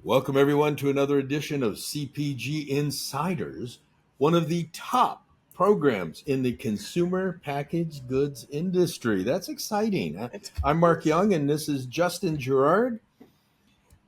Welcome, everyone, to another edition of CPG Insiders, one of the top programs in the consumer packaged goods industry. That's exciting. It's I'm Mark Young, and this is Justin Gerard.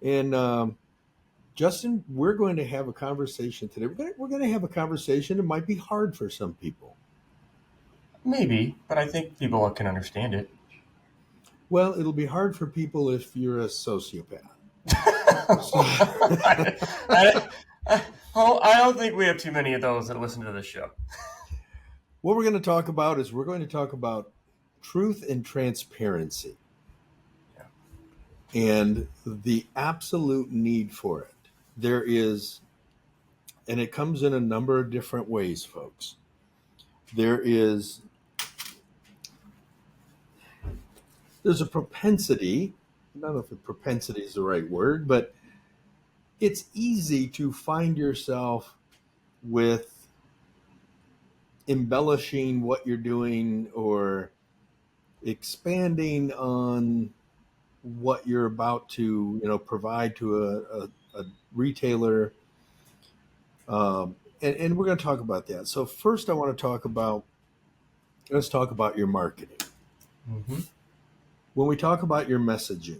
And Justin, we're going to have a conversation today. We're going to have a conversation that might be hard for some people. maybe, but I think people can understand it. Well, it'll be hard for people if you're a sociopath. I don't think we have too many of those that listen to this show. What we're going to talk about is we're going to talk about truth and transparency. And the absolute need for it. There is, and it comes in a number of different ways, folks. There's a propensity, I don't know if propensity is the right word, but it's easy to find yourself with embellishing what you're doing or expanding on what you're about to, provide to a retailer. And we're going to talk about that. So first, let's talk about your marketing. Mm-hmm. When we talk about your messaging,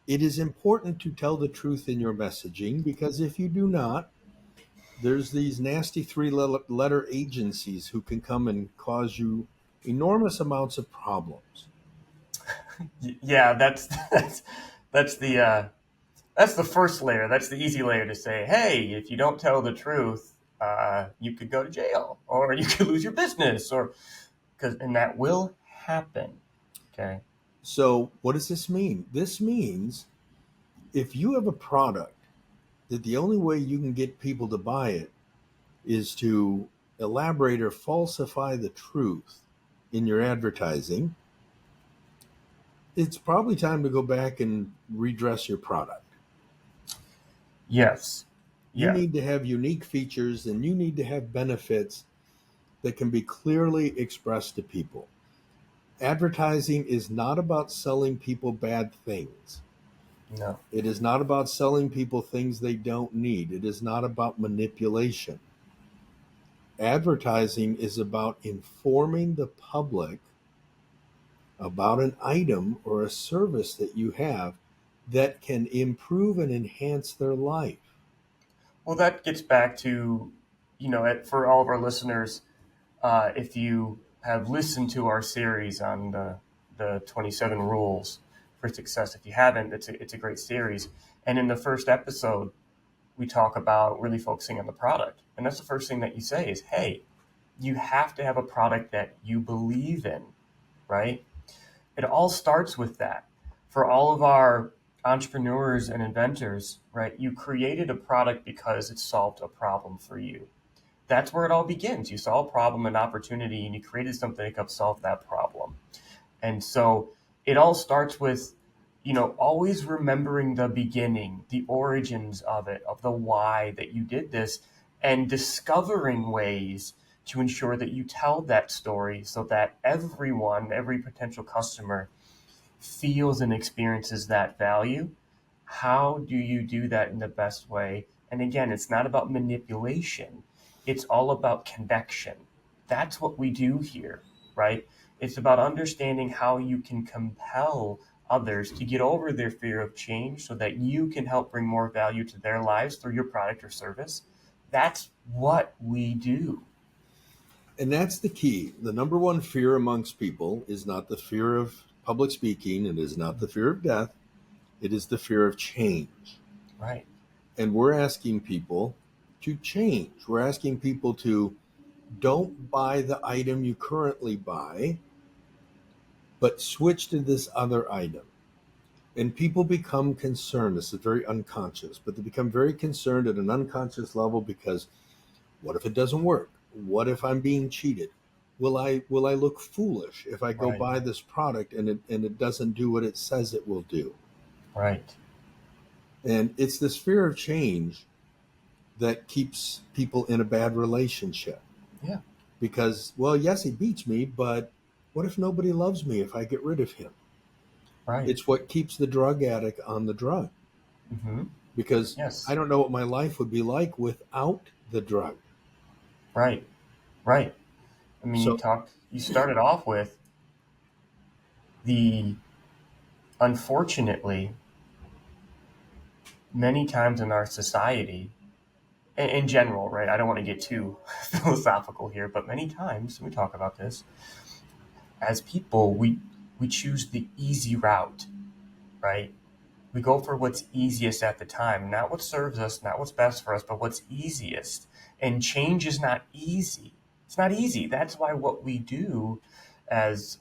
it is important to tell the truth in your messaging, because if you do not, there's these nasty three-letter agencies who can come and cause you enormous amounts of problems. Yeah, that's the first layer. That's the easy layer to say. Hey, if you don't tell the truth, you could go to jail, or you could lose your business, and that will happen. Okay. So what does this mean? This means if you have a product that the only way you can get people to buy it is to elaborate or falsify the truth in your advertising, it's probably time to go back and redress your product. Yes. You Yeah. need to have unique features, and you need to have benefits that can be clearly expressed to people. Advertising is not about selling people bad things. No. It is not about selling people things they don't need. It is not about manipulation. Advertising is about informing the public about an item or a service that you have that can improve and enhance their life. Well, that gets back to, for all of our listeners, if you have listened to our series on the 27 rules for success, if you haven't, it's a great series. And in the first episode, we talk about really focusing on the product. And that's the first thing that you say is, hey, you have to have a product that you believe in, right? It all starts with that. For all of our entrepreneurs and inventors, right, you created a product because it solved a problem for you. That's where it all begins. You saw a problem, an opportunity, and you created something that could solve that problem. And so it all starts with, always remembering the beginning, the origins of it, of the why that you did this, and discovering ways to ensure that you tell that story so that everyone, every potential customer, feels and experiences that value. How do you do that in the best way? And again, it's not about manipulation. It's all about connection. That's what we do here, right? It's about understanding how you can compel others to get over their fear of change so that you can help bring more value to their lives through your product or service. That's what we do. And that's the key. The number one fear amongst people is not the fear of public speaking. It is not the fear of death. It is the fear of change. Right. And we're asking people to change. We're asking people to don't buy the item you currently buy, but switch to this other item. And people become concerned. This is very unconscious, but they become very concerned at an unconscious level because what if it doesn't work? What if I'm being cheated? Will I look foolish if I go Right. buy this product and it doesn't do what it says it will do? Right. And it's this fear of change that keeps people in a bad relationship. Yeah. Because, well, yes, he beats me, but what if nobody loves me if I get rid of him? Right. It's what keeps the drug addict on the drug. Mm-hmm. because I Yes. don't know what my life would be like without the drug. Right. Right. I mean, So you started off with the, unfortunately, many times in our society, in general, right? I don't want to get too philosophical here, but many times we talk about this as people, we choose the easy route, right? We go for what's easiest at the time, not what serves us, not what's best for us, but what's easiest. And change is not easy. It's not easy. That's why what we do as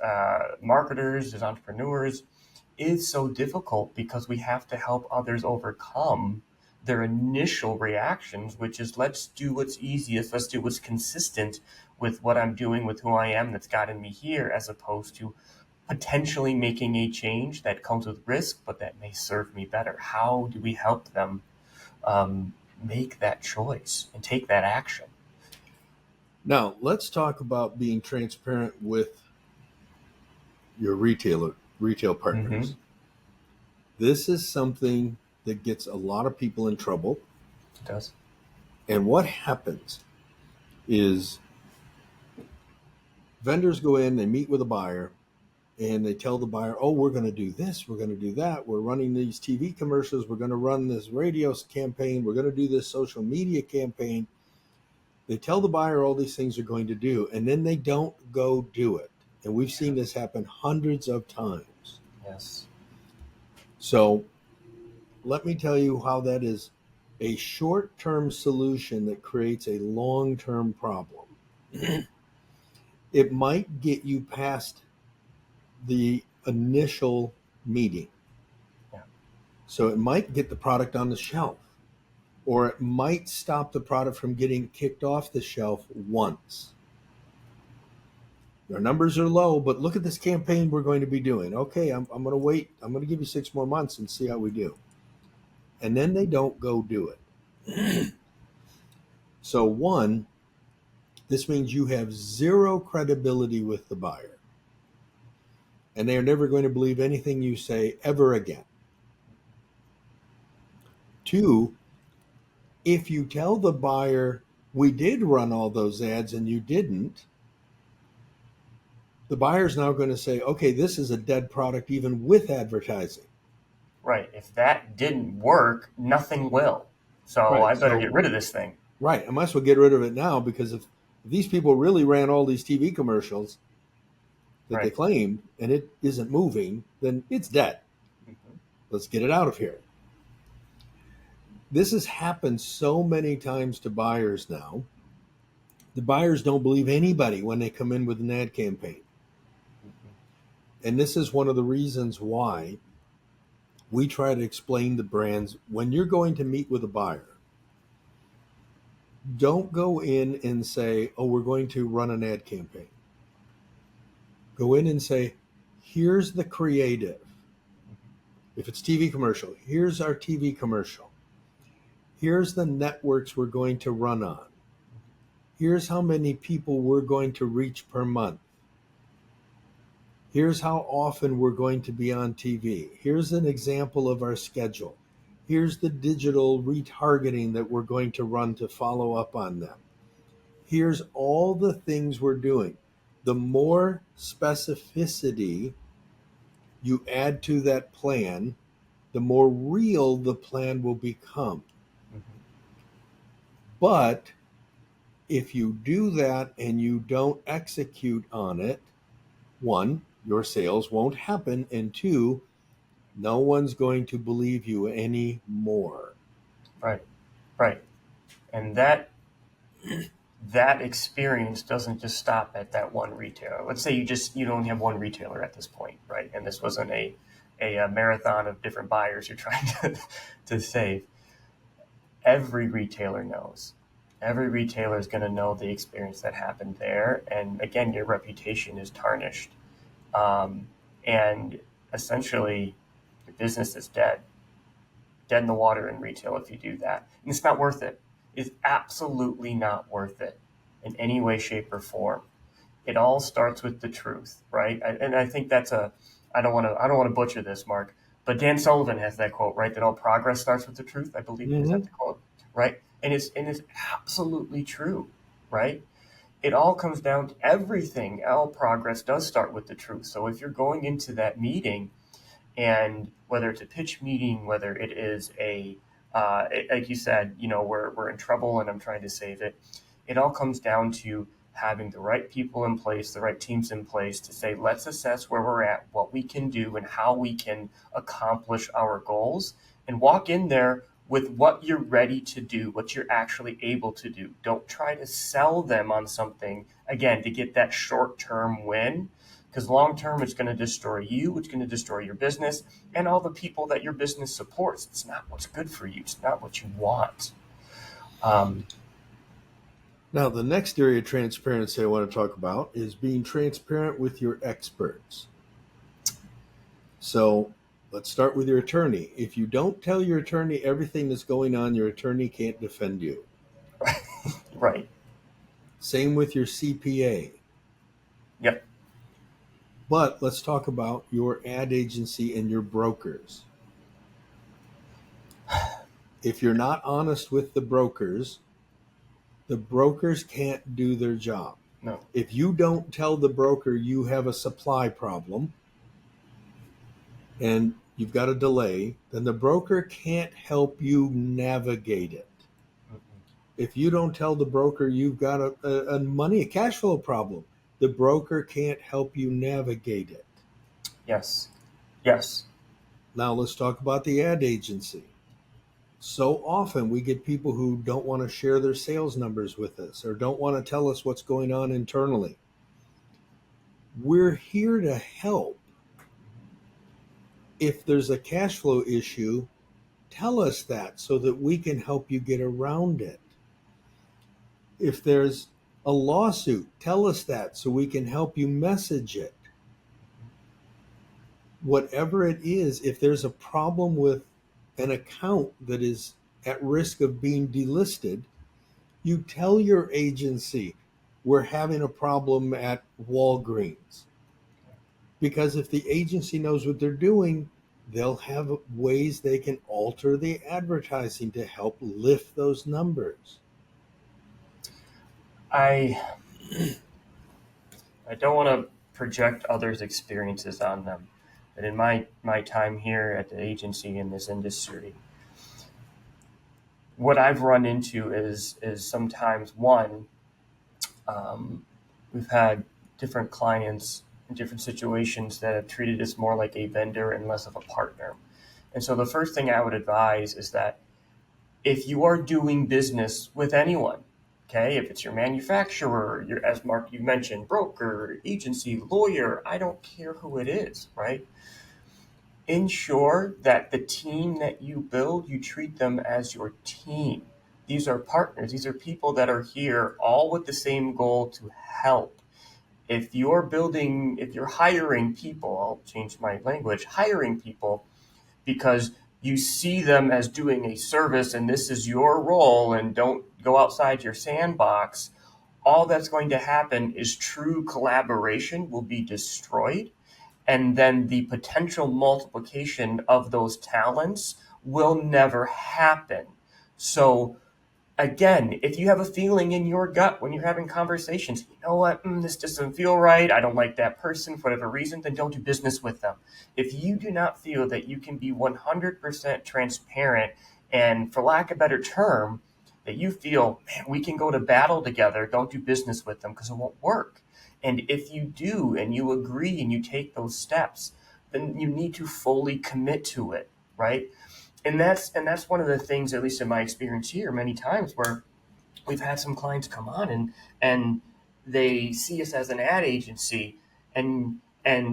marketers, as entrepreneurs, is so difficult, because we have to help others overcome their initial reactions, which is, let's do what's easiest, let's do what's consistent with what I'm doing, with who I am, that's gotten me here, as opposed to potentially making a change that comes with risk, but that may serve me better. How do we help them make that choice and take that action? now let's talk about being transparent with your retail Mm-hmm. partners. This is something that gets a lot of people in trouble. It does. And what happens is vendors go in, they meet with a buyer, and they tell the buyer, oh, we're going to do this, we're going to do that, we're running these TV commercials, we're going to run this radio campaign, we're going to do this social media campaign. They tell the buyer all these things are going to do, and then they don't go do it. And we've seen this happen hundreds of times. Yes. So let me tell you how that is a short-term solution that creates a long-term problem. It might get you past the initial meeting. Yeah. So it might get the product on the shelf, or it might stop the product from getting kicked off the shelf once. Our numbers are low, but look at this campaign we're going to be doing. Okay, I'm going to wait. I'm going to give you 6 more months and see how we do. And then they don't go do it. So, one, this means you have zero credibility with the buyer, and they are never going to believe anything you say ever again. Two, if you tell the buyer, we did run all those ads and you didn't, the buyer's now going to say, okay, this is a dead product even with advertising. Right. If that didn't work, nothing will. So Right. I better So, get rid of this thing. right. I might as well get rid of it now, because if these people really ran all these TV commercials that they Right. claimed and it isn't moving, then it's dead. Mm-hmm. Let's get it out of here. This has happened so many times to buyers now. The buyers don't believe anybody when they come in with an ad campaign. And this is one of the reasons why we try to explain to brands, when you're going to meet with a buyer, don't go in and say, oh, we're going to run an ad campaign. Go in and say, here's the creative. If it's TV commercial, here's our TV commercial. Here's the networks we're going to run on. Here's how many people we're going to reach per month. Here's how often we're going to be on TV. Here's an example of our schedule. Here's the digital retargeting that we're going to run to follow up on them. Here's all the things we're doing. The more specificity you add to that plan, the more real the plan will become. Mm-hmm. But if you do that and you don't execute on it, one, your sales won't happen, and two, no one's going to believe you anymore. Right. Right. And that experience doesn't just stop at that one retailer. Let's say you only have one retailer at this point, right? And this wasn't a marathon of different buyers you're trying to save. Every retailer knows. Every retailer is going to know the experience that happened there, and again, your reputation is tarnished, and essentially, your business is dead in the water in retail if you do that. And it's not worth it. It's absolutely not worth it in any way, shape, or form. It all starts with the truth, right? And I think I don't want to butcher this, Mark, But Dan Sullivan has that quote, right? That all progress starts with the truth, I believe. Is that the quote? Right? And it's absolutely true, right? It all comes down to everything. All progress does start with the truth. So if you're going into that meeting, and whether it's a pitch meeting, whether it is like you said, we're in trouble and I'm trying to save it. It all comes down to having the right people in place, the right teams in place to say, let's assess where we're at, what we can do, and how we can accomplish our goals, and walk in there with what you're ready to do, what you're actually able to do. Don't try to sell them on something, again, to get that short-term win, because long-term it's going to destroy you, it's going to destroy your business, and all the people that your business supports. It's not what's good for you. It's not what you want. Now, the next area of transparency I want to talk about is being transparent with your experts. So let's start with your attorney. If you don't tell your attorney everything that's going on, your attorney can't defend you. Right. Same with your CPA. Yep. But let's talk about your ad agency and your brokers. If you're not honest with the brokers can't do their job. No. If you don't tell the broker you have a supply problem and you've got a delay, then the broker can't help you navigate it. If you don't tell the broker you've got a cash flow problem, the broker can't help you navigate it. Yes. Now let's talk about the ad agency. So often we get people who don't want to share their sales numbers with us or don't want to tell us what's going on internally. We're here to help. If there's a cash flow issue, tell us that so that we can help you get around it. If there's a lawsuit, tell us that so we can help you message it. Whatever it is, if there's a problem with an account that is at risk of being delisted, you tell your agency, we're having a problem at Walgreens. Because if the agency knows what they're doing, they'll have ways they can alter the advertising to help lift those numbers. I don't want to project others' experiences on them, but in my time here at the agency in this industry, what I've run into is sometimes we've had different clients in different situations that have treated us more like a vendor and less of a partner. And so the first thing I would advise is that if you are doing business with anyone, okay, if it's your manufacturer, as Mark, you mentioned, broker, agency, lawyer, I don't care who it is, right? Ensure that the team that you build, you treat them as your team. These are partners. These are people that are here all with the same goal to help. If you're hiring people, I'll change my language, hiring people because you see them as doing a service and this is your role and don't go outside your sandbox, all that's going to happen is true collaboration will be destroyed. And then the potential multiplication of those talents will never happen. So again, if you have a feeling in your gut when you're having conversations, you know what, this doesn't feel right, I don't like that person for whatever reason, then don't do business with them. If you do not feel that you can be 100% transparent and, for lack of a better term, that you feel, man, we can go to battle together, don't do business with them because it won't work. And if you do and you agree and you take those steps, then you need to fully commit to it, right? And that's one of the things, at least in my experience here, many times where we've had some clients come on and they see us as an ad agency and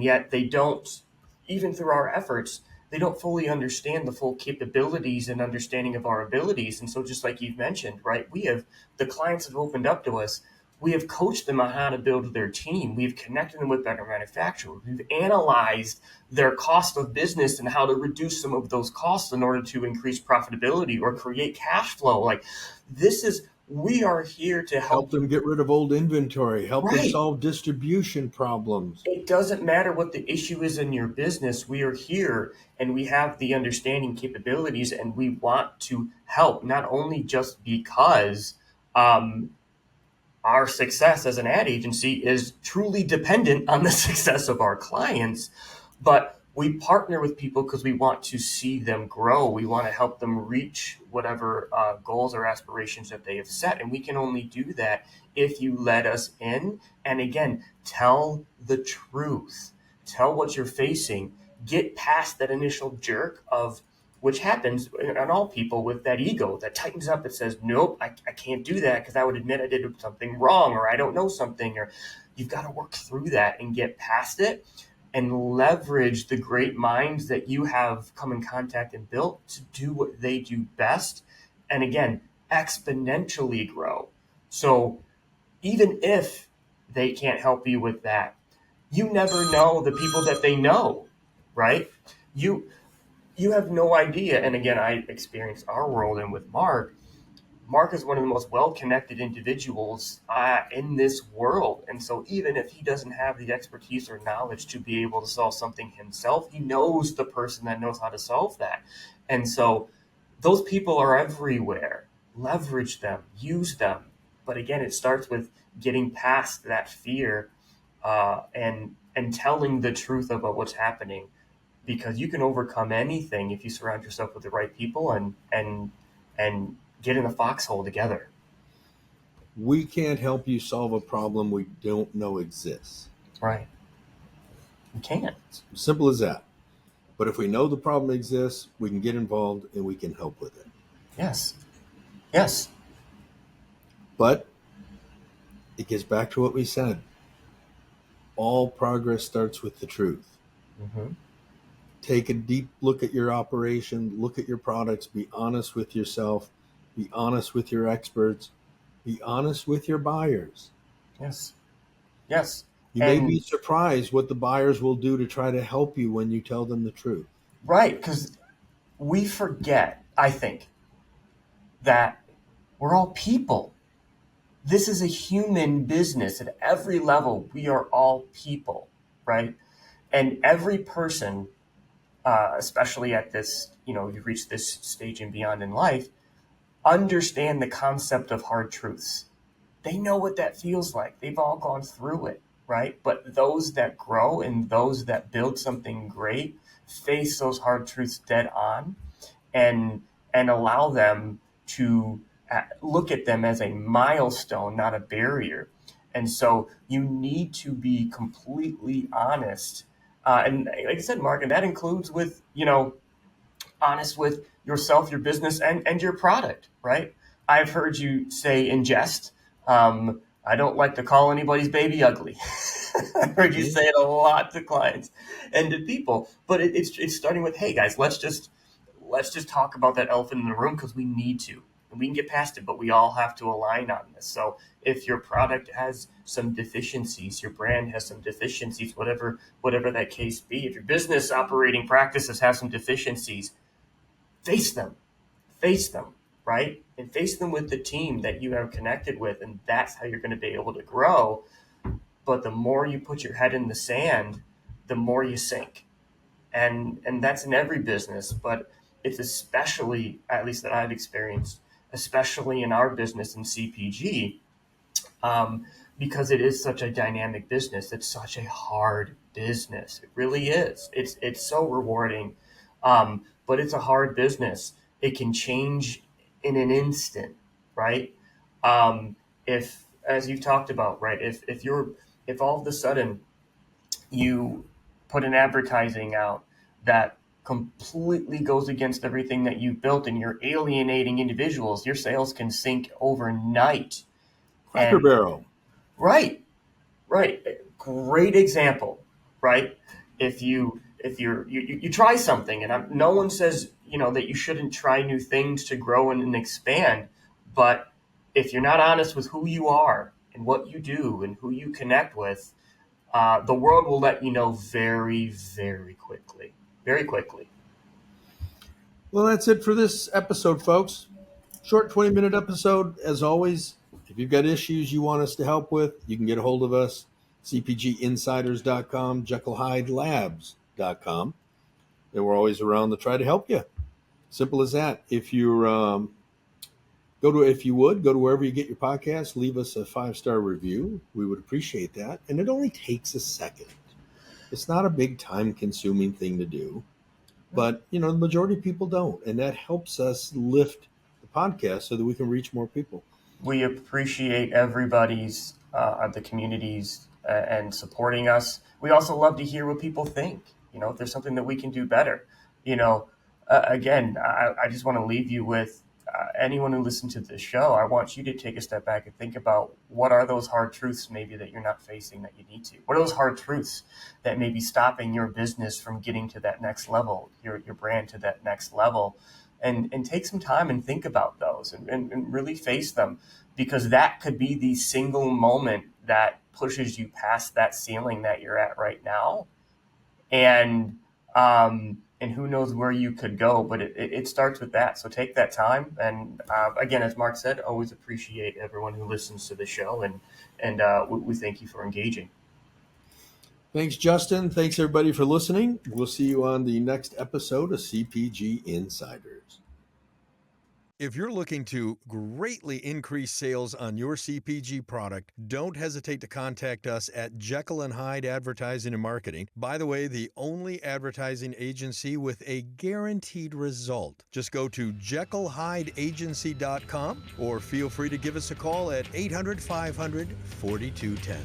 yet they don't, even through our efforts, they don't fully understand the full capabilities and understanding of our abilities. And so just like you've mentioned, right, the clients have opened up to us. We have coached them on how to build their team. We've connected them with better manufacturers. We've analyzed their cost of business and how to reduce some of those costs in order to increase profitability or create cash flow. Like, this is We are here to Help help them you. get rid of old inventory, help them Right. solve distribution problems. It doesn't matter what the issue is in your business. We are here and we have the understanding capabilities and we want to help, not only just because um, our success as an ad agency is truly dependent on the success of our clients, but we partner with people because we want to see them grow. We want to help them reach whatever goals or aspirations that they have set. And we can only do that if you let us in. And again, tell the truth, tell what you're facing, get past that initial jerk of, which happens on all people with that ego that tightens up. It says, nope, I can't do that because I would admit I did something wrong or I don't know something. Or you've got to work through that and get past it and leverage the great minds that you have come in contact and built to do what they do best. And again, exponentially grow. So even if they can't help you with that, you never know the people that they know, right? You you have no idea. And again, I experienced our world and with Mark. Mark is one of the most well-connected individuals in this world. And so even if he doesn't have the expertise or knowledge to be able to solve something himself, he knows the person that knows how to solve that. And so those people are everywhere. Leverage them, use them. But again, it starts with getting past that fear and telling the truth about what's happening, because you can overcome anything if you surround yourself with the right people and get in a foxhole together. We can't help you solve a problem we don't know exists. Right. You can't. Simple as that. But if we know the problem exists, we can get involved and we can help with it. Yes. Yes. But it gets back to what we said. All progress starts with the truth. Mm-hmm. Take a deep look at your operation, look at your products, be honest with yourself, be honest with your experts, be honest with your buyers. Yes. Yes. You may be And surprised what the buyers will do to try to help you when you tell them the truth. right, because we forget, I think, that we're all people. This is a human business at every level. We are all people, right? And every person, especially at this, you've reached this stage and beyond in life, understand the concept of hard truths. They know what that feels like. They've all gone through it, right? But those that grow and those that build something great face those hard truths dead on and allow them to look at them as a milestone, not a barrier. And so you need to be completely honest. And like I said, Mark, and that includes with, honest with yourself, your business, and your product, right? I've heard you say in jest, I don't like to call anybody's baby ugly. I've heard you Mhm. say it a lot to clients and to people, but it's starting with, hey guys, let's just talk about that elephant in the room because we need to. And we can get past it, but we all have to align on this. So if your product has some deficiencies, your brand has some deficiencies, whatever that case be, if your business operating practices have some deficiencies, face them, face them, right? And face them with the team that you have connected with, and that's how you're going to be able to grow. But the more you put your head in the sand, the more you sink, and that's in every business, but it's especially, at least that I've experienced, especially in our business in CPG, because it is such a dynamic business. It's such a hard business. It really is. It's so rewarding, but it's a hard business. It can change in an instant, right? If, as you've talked about, right, if all of a sudden you put an advertising out that completely goes against everything that you've built and you're alienating individuals, your sales can sink overnight. Cracker And Barrel. right, right, great example, right? If you try something, and no one says that you shouldn't try new things to grow and expand, but if you're not honest with who you are and what you do and who you connect with, the world will let you know very, very quickly. Very quickly. Well, that's it for this episode, folks. Short 20-minute episode. As always, if you've got issues you want us to help with, you can get a hold of us. CPGinsiders.com, JekyllHydeLabs.com. And we're always around to try to help you. Simple as that. If you if you would go to wherever you get your podcast, leave us a 5-star review. We would appreciate that. And it only takes a second. It's not a big time-consuming thing to do. But, the majority of people don't. And that helps us lift the podcast so that we can reach more people. We appreciate everybody's, the communities and supporting us. We also love to hear what people think. If there's something that we can do better. Again, I just want to leave you with anyone who listened to this show. I want you to take a step back and think about what are those hard truths maybe that you're not facing that you need to. What are those hard truths that may be stopping your business from getting to that next level, your brand to that next level? And take some time and think about those and really face them, because that could be the single moment that pushes you past that ceiling that you're at right now. And who knows where you could go, but it starts with that. So take that time. And again, as Mark said, always appreciate everyone who listens to the show, and we thank you for engaging. Thanks, Justin. Thanks, everybody, for listening. We'll see you on the next episode of CPG Insiders. If you're looking to greatly increase sales on your CPG product, don't hesitate to contact us at Jekyll & Hyde Advertising and Marketing. By the way, the only advertising agency with a guaranteed result. Just go to JekyllHydeAgency.com or feel free to give us a call at 800-500-4210.